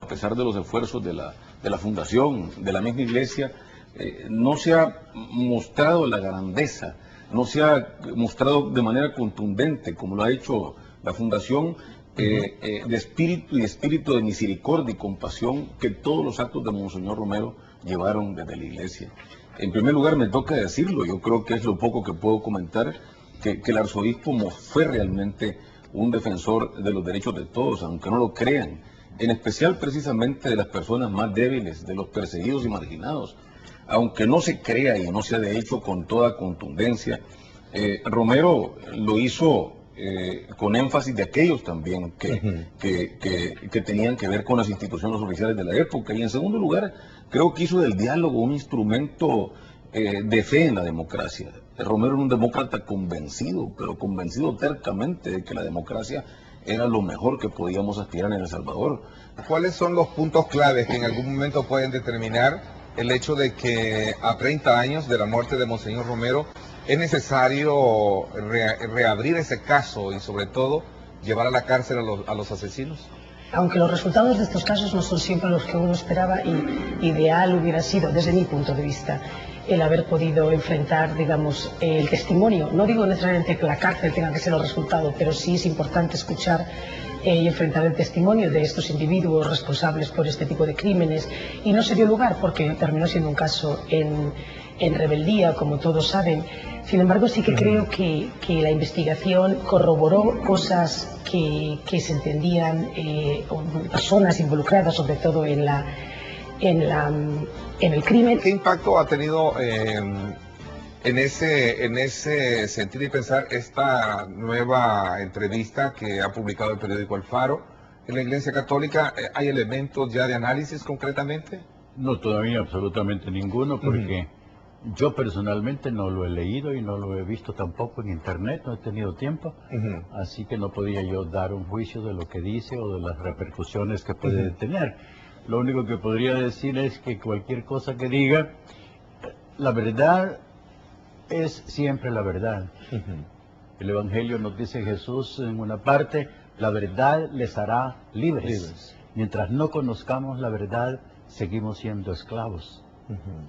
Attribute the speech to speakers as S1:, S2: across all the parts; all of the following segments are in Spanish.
S1: a pesar de los esfuerzos de la Fundación, de la misma Iglesia, no se ha mostrado la grandeza, no se ha mostrado de manera contundente, como lo ha hecho la Fundación, de espíritu de misericordia y compasión que todos los actos de Monseñor Romero llevaron desde la Iglesia. En primer lugar, me toca decirlo, yo creo que es lo poco que puedo comentar, que el arzobispo fue realmente un defensor de los derechos de todos, aunque no lo crean, en especial precisamente de las personas más débiles, de los perseguidos y marginados. Aunque no se crea y no sea de hecho con toda contundencia, Romero lo hizo con énfasis de aquellos también que tenían que ver con las instituciones oficiales de la época. Y en segundo lugar, creo que hizo del diálogo un instrumento de fe en la democracia. Romero era un demócrata convencido, pero convencido tercamente de que la democracia era lo mejor que podíamos aspirar en El Salvador.
S2: ¿Cuáles son los puntos claves que en algún momento pueden determinar el hecho de que a 30 años de la muerte de Monseñor Romero es necesario reabrir ese caso y sobre todo llevar a la cárcel a los asesinos?
S3: Aunque los resultados de estos casos no son siempre los que uno esperaba, y ideal hubiera sido, desde mi punto de vista, el haber podido enfrentar, digamos, el testimonio. No digo necesariamente que la cárcel tenga que ser el resultado, pero sí es importante escuchar y enfrentar el testimonio de estos individuos responsables por este tipo de crímenes. Y no se dio lugar porque terminó siendo un caso en rebeldía, como todos saben. Sin embargo, sí que creo que la investigación corroboró cosas que se entendían, personas involucradas sobre todo en el crimen.
S2: ¿Qué impacto ha tenido en ese sentir y pensar esta nueva entrevista que ha publicado el periódico El Faro? ¿En la Iglesia Católica hay elementos ya de análisis concretamente?
S4: No, todavía absolutamente ninguno, porque yo personalmente no lo he leído y no lo he visto tampoco en internet, no he tenido tiempo, así que no podía yo dar un juicio de lo que dice o de las repercusiones que puede tener. Lo único que podría decir es que cualquier cosa que diga, la verdad es siempre la verdad. El Evangelio nos dice Jesús en una parte, la verdad les hará libres. Mientras no conozcamos la verdad, seguimos siendo esclavos.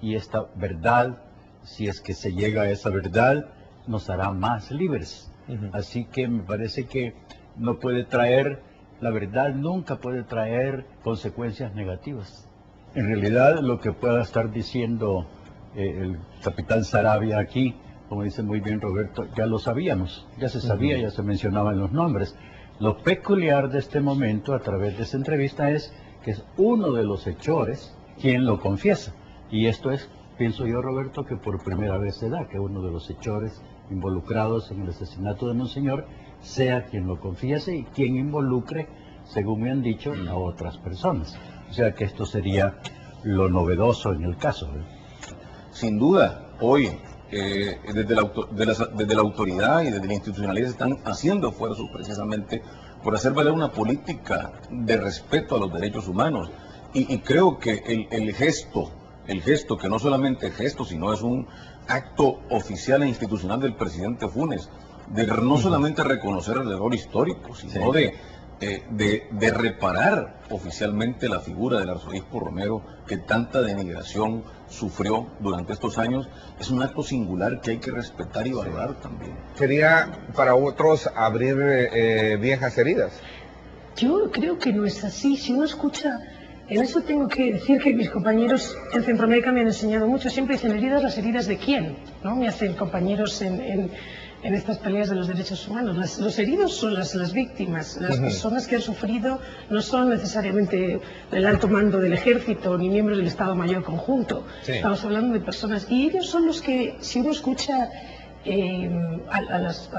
S4: Y esta verdad, si es que se llega a esa verdad, nos hará más libres. Así que me parece que no puede traer, la verdad nunca puede traer consecuencias negativas. En realidad, lo que pueda estar diciendo el capitán Saravia aquí, como dice muy bien Roberto, ya lo sabíamos, ya se sabía, ya se mencionaban los nombres. Lo peculiar de este momento, a través de esta entrevista, es que es uno de los hechores quien lo confiesa. Y esto es, pienso yo, Roberto, que por primera vez se da, que uno de los hechores involucrados en el asesinato de Monseñor sea quien lo confiese y quien involucre, según me han dicho, a otras personas. O sea que esto sería lo novedoso en el caso.
S1: Sin duda, hoy, desde la autoridad y desde la institucionalidad se están haciendo esfuerzos precisamente por hacer valer una política de respeto a los derechos humanos. Y creo que el gesto, que no solamente es gesto, sino es un acto oficial e institucional del presidente Funes, de no solamente reconocer el error histórico, sino de reparar oficialmente la figura del arzobispo Romero, que tanta denigración sufrió durante estos años, es un acto singular que hay que respetar y valorar también.
S2: ¿Sería para otros abrir viejas heridas?
S3: Yo creo que no es así. Si uno escucha... En eso tengo que decir que mis compañeros en Centroamérica me han enseñado mucho. Siempre dicen heridas, ¿las heridas de quién? ¿No? Me hacen compañeros en estas peleas de los derechos humanos. Los heridos son las víctimas. Las personas que han sufrido no son necesariamente el alto mando del ejército ni miembros del Estado Mayor Conjunto. Estamos hablando de personas. Y ellos son los que, si uno escucha las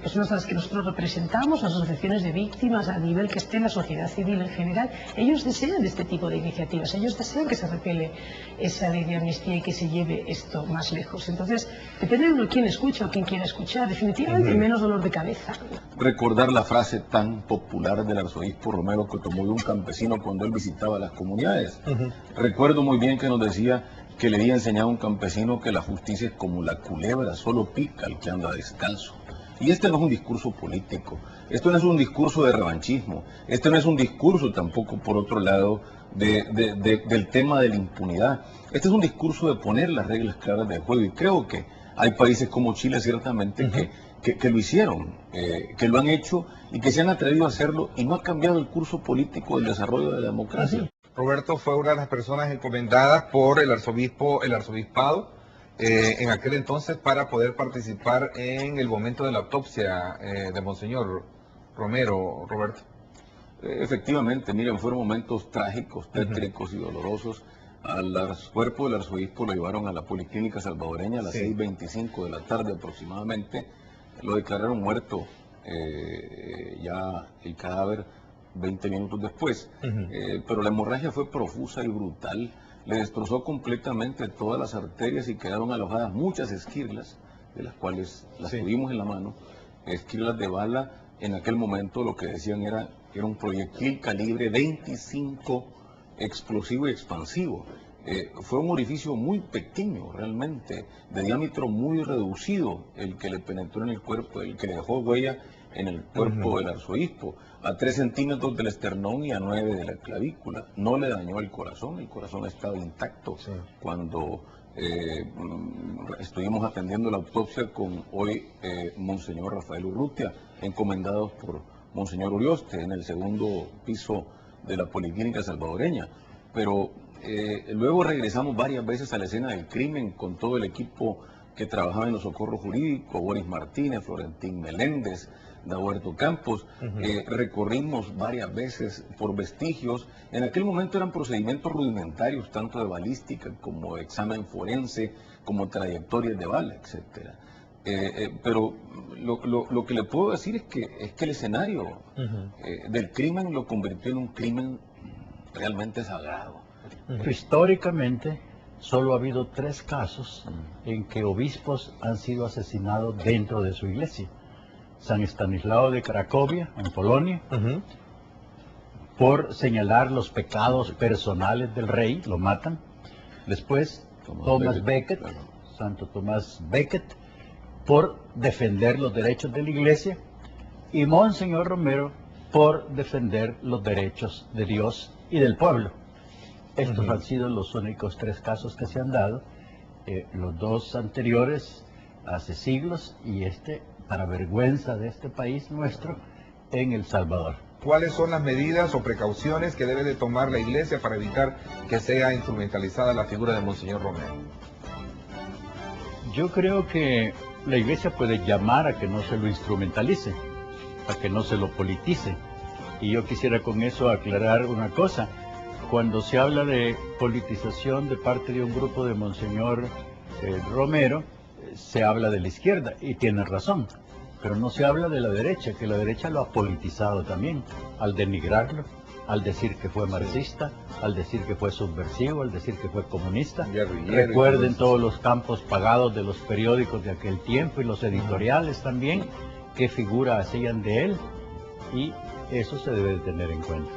S3: personas a las que nosotros representamos, las asociaciones de víctimas, a nivel que esté en la sociedad civil en general, ellos desean este tipo de iniciativas, ellos desean que se repele esa ley de amnistía y que se lleve esto más lejos. Entonces, depende de uno quién escucha o quién quiera escuchar, definitivamente menos dolor de cabeza.
S1: Recordar la frase tan popular del arzobispo Romero que tomó de un campesino cuando él visitaba las comunidades. Recuerdo muy bien que nos decía que le había enseñado a un campesino que la justicia es como la culebra, solo pica al que anda descalzo. Y este no es un discurso político, esto no es un discurso de revanchismo, este no es un discurso tampoco, por otro lado, del tema de la impunidad. Este es un discurso de poner las reglas claras del juego, y creo que hay países como Chile ciertamente que lo hicieron, que lo han hecho y que se han atrevido a hacerlo, y no ha cambiado el curso político del desarrollo de la democracia.
S2: Roberto fue una de las personas encomendadas por el arzobispado en aquel entonces para poder participar en el momento de la autopsia de Monseñor Romero, Roberto.
S1: Efectivamente, miren, fueron momentos trágicos, tétricos y dolorosos. Al cuerpo del arzobispo lo llevaron a la Policlínica Salvadoreña a las 6:25 de la tarde aproximadamente. Lo declararon muerto, ya el cadáver 20 minutos después, pero la hemorragia fue profusa y brutal, le destrozó completamente todas las arterias y quedaron alojadas muchas esquirlas, de las cuales las tuvimos en la mano, esquirlas de bala. En aquel momento lo que decían era un proyectil calibre 25 explosivo y expansivo. Fue un orificio muy pequeño realmente, de diámetro muy reducido, el que le penetró en el cuerpo, el que le dejó huella en el cuerpo del arzobispo, a 3 centímetros del esternón y a 9 de la clavícula. No le dañó el corazón estaba intacto cuando estuvimos atendiendo la autopsia con hoy Monseñor Rafael Urrutia, encomendados por Monseñor Urioste en el segundo piso de la Policlínica Salvadoreña. Pero luego regresamos varias veces a la escena del crimen con todo el equipo que trabajaba en los socorros jurídicos, Boris Martínez, Florentín Meléndez, Dahuerto Campos. Recorrimos varias veces por vestigios. En aquel momento eran procedimientos rudimentarios, tanto de balística como de examen forense, como trayectorias de bala, etcétera. Pero lo que le puedo decir es que el escenario del crimen lo convirtió en un crimen realmente sagrado.
S4: Históricamente, solo ha habido 3 casos en que obispos han sido asesinados dentro de su iglesia. San Estanislao de Cracovia, en Polonia, por señalar los pecados personales del rey, lo matan. Después, Thomas Becket, Santo Tomás Becket, por defender los derechos de la iglesia, y Monseñor Romero por defender los derechos de Dios y del pueblo. Estos han sido los únicos 3 casos que se han dado, los 2 anteriores hace siglos, y para vergüenza de este país nuestro, en El Salvador.
S2: ¿Cuáles son las medidas o precauciones que debe de tomar la iglesia para evitar que sea instrumentalizada la figura de Monseñor Romero?
S4: Yo creo que la iglesia puede llamar a que no se lo instrumentalice, a que no se lo politice. Y yo quisiera con eso aclarar una cosa. Cuando se habla de politización de parte de un grupo de Monseñor Romero, se habla de la izquierda, y tiene razón, pero no se habla de la derecha, que la derecha lo ha politizado también, al denigrarlo, al decir que fue marxista, al decir que fue subversivo, al decir que fue comunista. Recuerden todos los campos pagados de los periódicos de aquel tiempo y los editoriales también, qué figura hacían de él, y eso se debe de tener en cuenta.